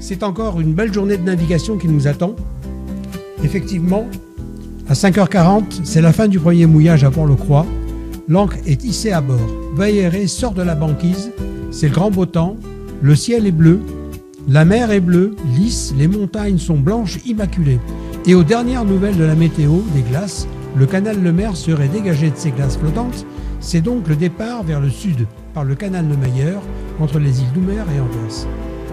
C'est encore une belle journée de navigation qui nous attend. Effectivement, à 5h40, c'est la fin du premier mouillage à Port-le-Croix. L'ancre est hissée à bord. Vailleret sort de la banquise. C'est le grand beau temps. Le ciel est bleu. La mer est bleue, lisse. Les montagnes sont blanches, immaculées. Et aux dernières nouvelles de la météo, des glaces, le canal Lemaire serait dégagé de ses glaces flottantes. C'est donc le départ vers le sud, par le canal de Meyer, entre les îles Doumer et Anvers.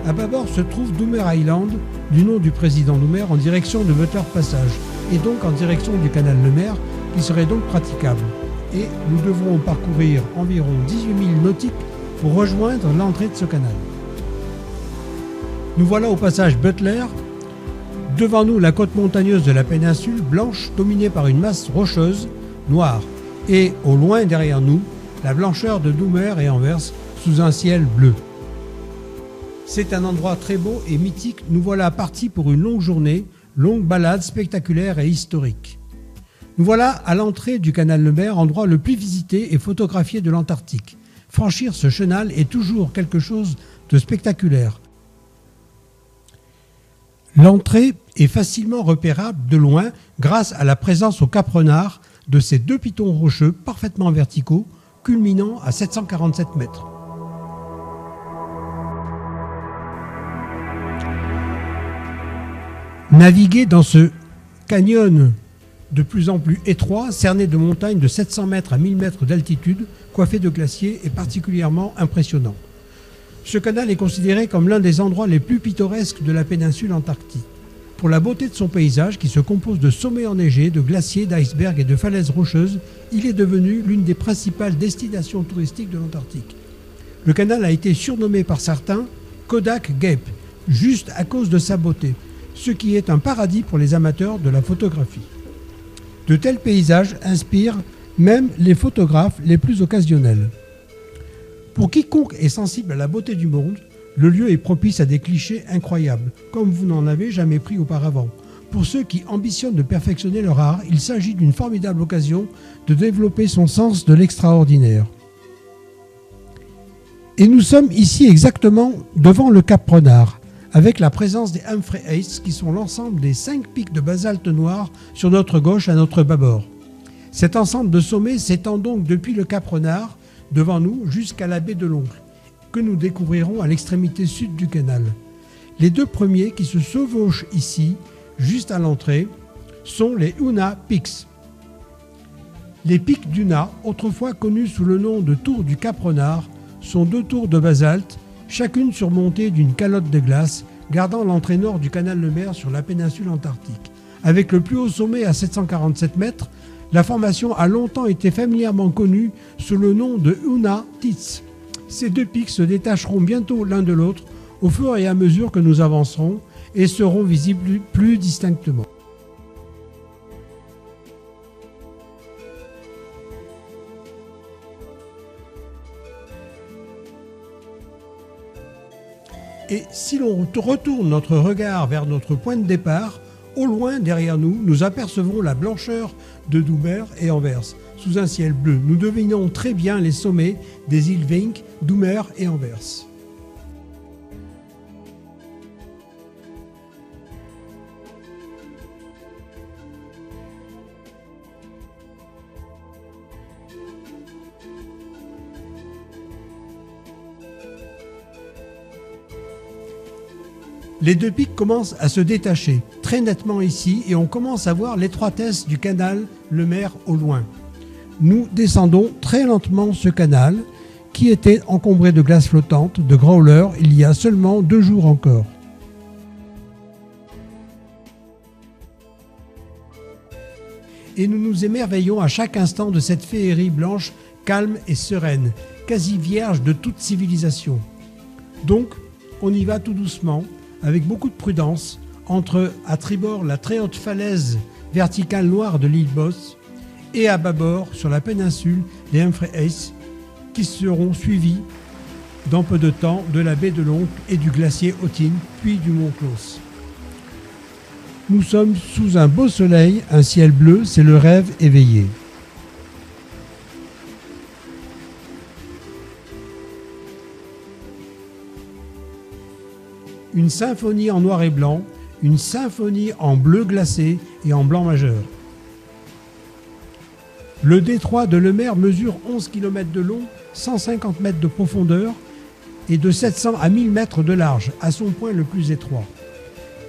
À bâbord se trouve Doumer Island, du nom du président Doumer, en direction de Butter Passage, et donc en direction du canal Lemaire, qui serait donc praticable. Et nous devrons parcourir environ 18 000 nautiques pour rejoindre l'entrée de ce canal. Nous voilà au passage Butler. Devant nous, la côte montagneuse de la péninsule, blanche, dominée par une masse rocheuse, noire. Et au loin derrière nous, la blancheur de Doumer et Anvers sous un ciel bleu. C'est un endroit très beau et mythique. Nous voilà partis pour une longue journée, longue balade spectaculaire et historique. Nous voilà à l'entrée du canal Lemaire, endroit le plus visité et photographié de l'Antarctique. Franchir ce chenal est toujours quelque chose de spectaculaire. L'entrée est facilement repérable de loin grâce à la présence au Cap Renard de ces deux pitons rocheux parfaitement verticaux, culminant à 747 mètres. Naviguer dans ce canyon de plus en plus étroit, cerné de montagnes de 700 mètres à 1000 mètres d'altitude, coiffé de glaciers, est particulièrement impressionnant. Ce canal est considéré comme l'un des endroits les plus pittoresques de la péninsule antarctique. Pour la beauté de son paysage, qui se compose de sommets enneigés, de glaciers, d'icebergs et de falaises rocheuses, il est devenu l'une des principales destinations touristiques de l'Antarctique. Le canal a été surnommé par certains Kodak Cape, juste à cause de sa beauté, ce qui est un paradis pour les amateurs de la photographie. De tels paysages inspirent même les photographes les plus occasionnels. Pour quiconque est sensible à la beauté du monde, le lieu est propice à des clichés incroyables, comme vous n'en avez jamais pris auparavant. Pour ceux qui ambitionnent de perfectionner leur art, il s'agit d'une formidable occasion de développer son sens de l'extraordinaire. Et nous sommes ici exactement devant le Cap Renard, avec la présence des Humphrey Heights, qui sont l'ensemble des 5 pics de basalte noir sur notre gauche à notre bâbord. Cet ensemble de sommets s'étend donc depuis le Cap Renard, devant nous, jusqu'à la baie de l'Oncle, que nous découvrirons à l'extrémité sud du canal. Les deux premiers qui se chevauchent ici, juste à l'entrée, sont les Una Peaks. Les pics d'Una, autrefois connus sous le nom de tours du Cap Renard, sont 2 tours de basalte, chacune surmontée d'une calotte de glace, gardant l'entrée nord du canal Lemaire sur la péninsule antarctique. Avec le plus haut sommet à 747 mètres, la formation a longtemps été familièrement connue sous le nom de Una Tits. Ces deux pics se détacheront bientôt l'un de l'autre au fur et à mesure que nous avancerons et seront visibles plus distinctement. Et si l'on retourne notre regard vers notre point de départ, au loin derrière nous, nous apercevons la blancheur de Doumer et Anvers. Sous un ciel bleu, nous devinons très bien les sommets des îles Vink, Doumer et Anvers. Les deux pics commencent à se détacher très nettement ici et on commence à voir l'étroitesse du canal Lemaire au loin. Nous descendons très lentement ce canal qui était encombré de glace flottante, de growlers, il y a seulement 2 jours encore. Et nous nous émerveillons à chaque instant de cette féerie blanche, calme et sereine, quasi vierge de toute civilisation. Donc, on y va tout doucement, avec beaucoup de prudence, entre à tribord la très haute falaise verticale noire de l'île Boss et à bâbord, sur la péninsule, les Humphrey Heights, qui seront suivis dans peu de temps de la baie de l'Oncle et du glacier Hotin, puis du mont Klaus. Nous sommes sous un beau soleil, un ciel bleu, c'est le rêve éveillé. une symphonie en noir et blanc, une symphonie en bleu glacé et en blanc majeur. Le détroit de Lemaire mesure 11 km de long, 150 mètres de profondeur et de 700 à 1000 mètres de large, à son point le plus étroit.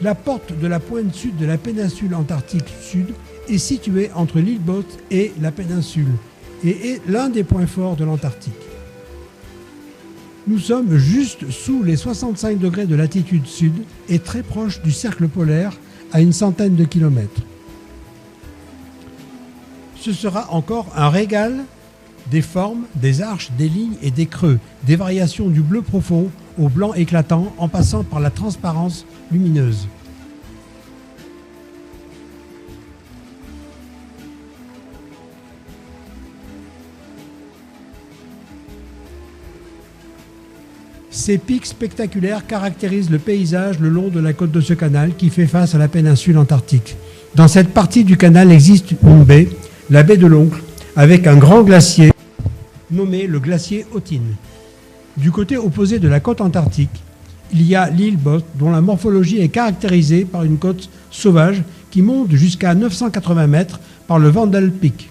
La porte de la pointe sud de la péninsule Antarctique Sud est située entre l'île Bot et la péninsule et est l'un des points forts de l'Antarctique. Nous sommes juste sous les 65 degrés de latitude sud et très proche du cercle polaire à une centaine de kilomètres. Ce sera encore un régal des formes, des arches, des lignes et des creux, des variations du bleu profond au blanc éclatant en passant par la transparence lumineuse. Ces pics spectaculaires caractérisent le paysage le long de la côte de ce canal qui fait face à la péninsule antarctique. Dans cette partie du canal existe une baie, la baie de l'Oncle, avec un grand glacier nommé le glacier Hothine. Du côté opposé de la côte antarctique, il y a l'île Bot, dont la morphologie est caractérisée par une côte sauvage qui monte jusqu'à 980 mètres par le Vandal Peak.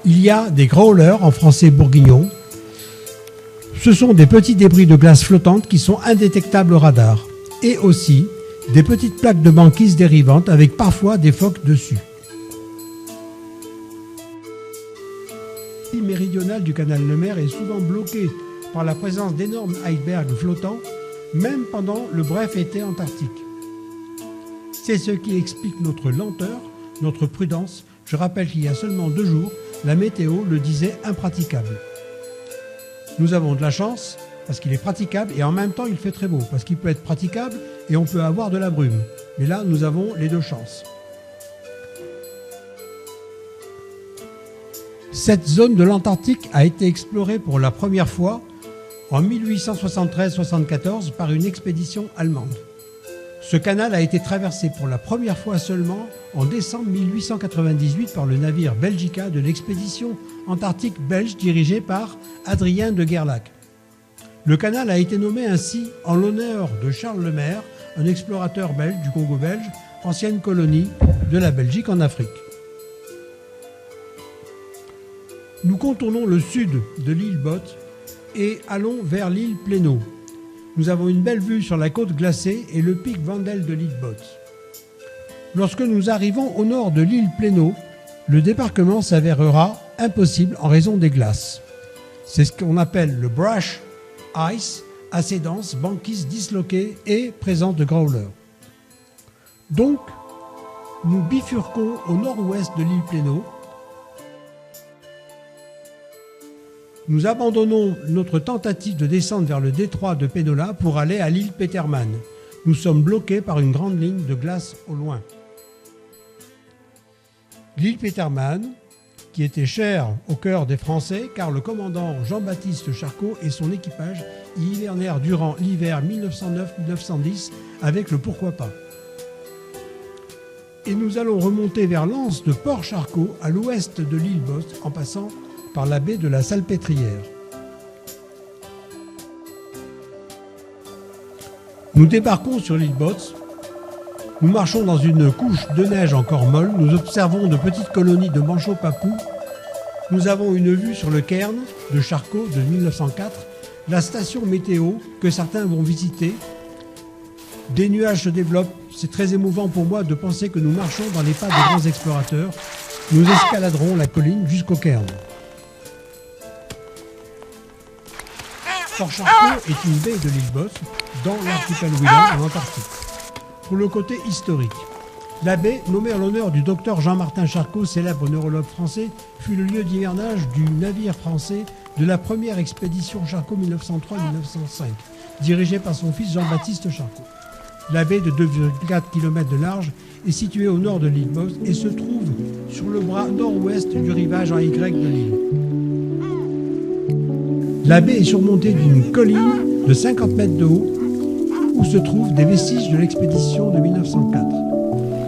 Il y a des growlers, en français bourguignon. Ce sont des petits débris de glace flottante qui sont indétectables au radar. Et aussi des petites plaques de banquise dérivantes avec parfois des phoques dessus. La partie méridionale du canal Lemaire est souvent bloquée par la présence d'énormes icebergs flottants, même pendant le bref été antarctique. C'est ce qui explique notre lenteur, notre prudence. Je rappelle qu'il y a seulement 2 jours, la météo le disait impraticable. Nous avons de la chance parce qu'il est praticable et en même temps il fait très beau parce qu'il peut être praticable et on peut avoir de la brume. Mais là, nous avons les 2 chances. Cette zone de l'Antarctique a été explorée pour la première fois en 1873-74 par une expédition allemande. Ce canal a été traversé pour la première fois seulement en décembre 1898 par le navire Belgica de l'expédition antarctique belge dirigée par Adrien de Gerlache. Le canal a été nommé ainsi en l'honneur de Charles Lemaire, un explorateur belge du Congo belge, ancienne colonie de la Belgique en Afrique. Nous contournons le sud de l'île Bot et allons vers l'île Pléno. Nous avons une belle vue sur la côte glacée et le pic Vandel de l'île Bot. Lorsque nous arrivons au nord de l'île Pléno, le débarquement s'avérera impossible en raison des glaces. C'est ce qu'on appelle le brush ice, assez dense, banquise disloquée et présente de growlers. Donc, nous bifurquons au nord-ouest de l'île Pléno. Nous abandonnons notre tentative de descendre vers le détroit de Penola pour aller à l'île Petermann. Nous sommes bloqués par une grande ligne de glace au loin. L'île Petermann, qui était chère au cœur des Français, car le commandant Jean-Baptiste Charcot et son équipage y hivernèrent durant l'hiver 1909-1910 avec le pourquoi pas. Et nous allons remonter vers l'anse de Port-Charcot à l'ouest de l'île Bot en passant par la baie de la Salpêtrière. Nous débarquons sur l'île Bot. Nous marchons dans une couche de neige encore molle. Nous observons de petites colonies de manchots papous. Nous avons une vue sur le cairn de Charcot de 1904, la station météo que certains vont visiter. Des nuages se développent. C'est très émouvant pour moi de penser que nous marchons dans les pas de grands explorateurs. Nous escaladerons la colline jusqu'au cairn. Port Charcot est une baie de l'île Bot dans l'archipel Wilhelm en Antarctique. Pour le côté historique, la baie, nommée en l'honneur du docteur Jean-Martin Charcot, célèbre neurologue français, fut le lieu d'hivernage du navire français de la première expédition Charcot 1903-1905, dirigée par son fils Jean-Baptiste Charcot. La baie de 2,4 km de large est située au nord de l'île Bot et se trouve sur le bras nord-ouest du rivage en Y de l'île. La baie est surmontée d'une colline de 50 mètres de haut où se trouvent des vestiges de l'expédition de 1904.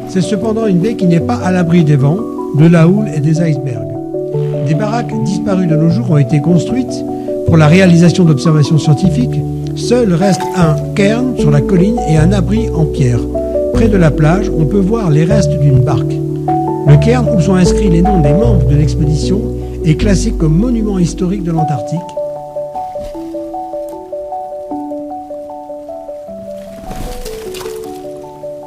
C'est cependant une baie qui n'est pas à l'abri des vents, de la houle et des icebergs. Des baraques disparues de nos jours ont été construites pour la réalisation d'observations scientifiques. Seul reste un cairn sur la colline et un abri en pierre. Près de la plage, on peut voir les restes d'une barque. Le cairn, où sont inscrits les noms des membres de l'expédition, est classé comme monument historique de l'Antarctique.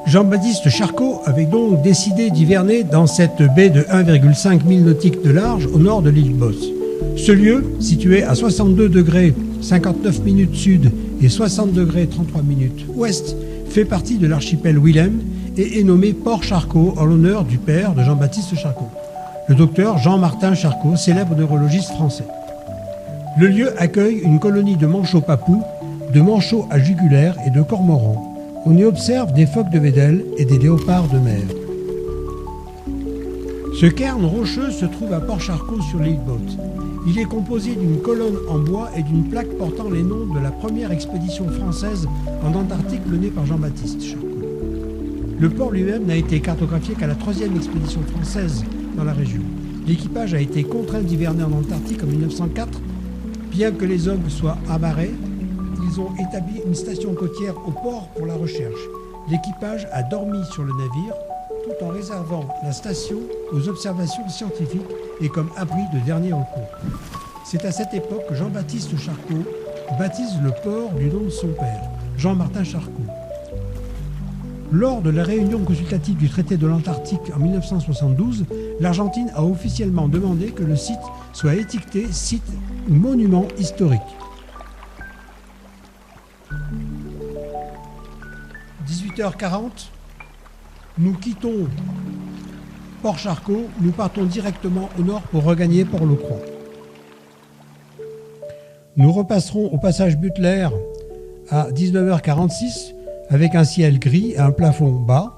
Jean-Baptiste Charcot avait donc décidé d'hiverner dans cette baie de 1,5 mille nautiques de large au nord de l'île Bosse. Ce lieu, situé à 62 degrés 59 minutes sud et 60 degrés 33 minutes ouest, fait partie de l'archipel Wilhelm et est nommé Port Charcot en l'honneur du père de Jean-Baptiste Charcot, le docteur Jean-Martin Charcot, célèbre neurologiste français. Le lieu accueille une colonie de manchots papous, de manchots à jugulaire et de cormorans. On y observe des phoques de Weddell et des léopards de mer. Ce cairn rocheux se trouve à Port Charcot sur l'île Botte. Il est composé d'une colonne en bois et d'une plaque portant les noms de la première expédition française en Antarctique menée par Jean-Baptiste Charcot. Le port lui-même n'a été cartographié qu'à la 3e expédition française dans la région. L'équipage a été contraint d'hiverner en Antarctique en 1904. Bien que les hommes soient amarrés, ils ont établi une station côtière au port pour la recherche. L'équipage a dormi sur le navire tout en réservant la station aux observations scientifiques et comme abri de dernier recours. C'est à cette époque que Jean-Baptiste Charcot baptise le port du nom de son père, Jean-Martin Charcot. Lors de la réunion consultative du traité de l'Antarctique en 1972, l'Argentine a officiellement demandé que le site soit étiqueté site ou monument historique. 18h40, nous quittons Port Charcot, nous partons directement au nord pour regagner Port-le-Croix. Nous repasserons au passage Butler à 19h46 avec un ciel gris et un plafond bas.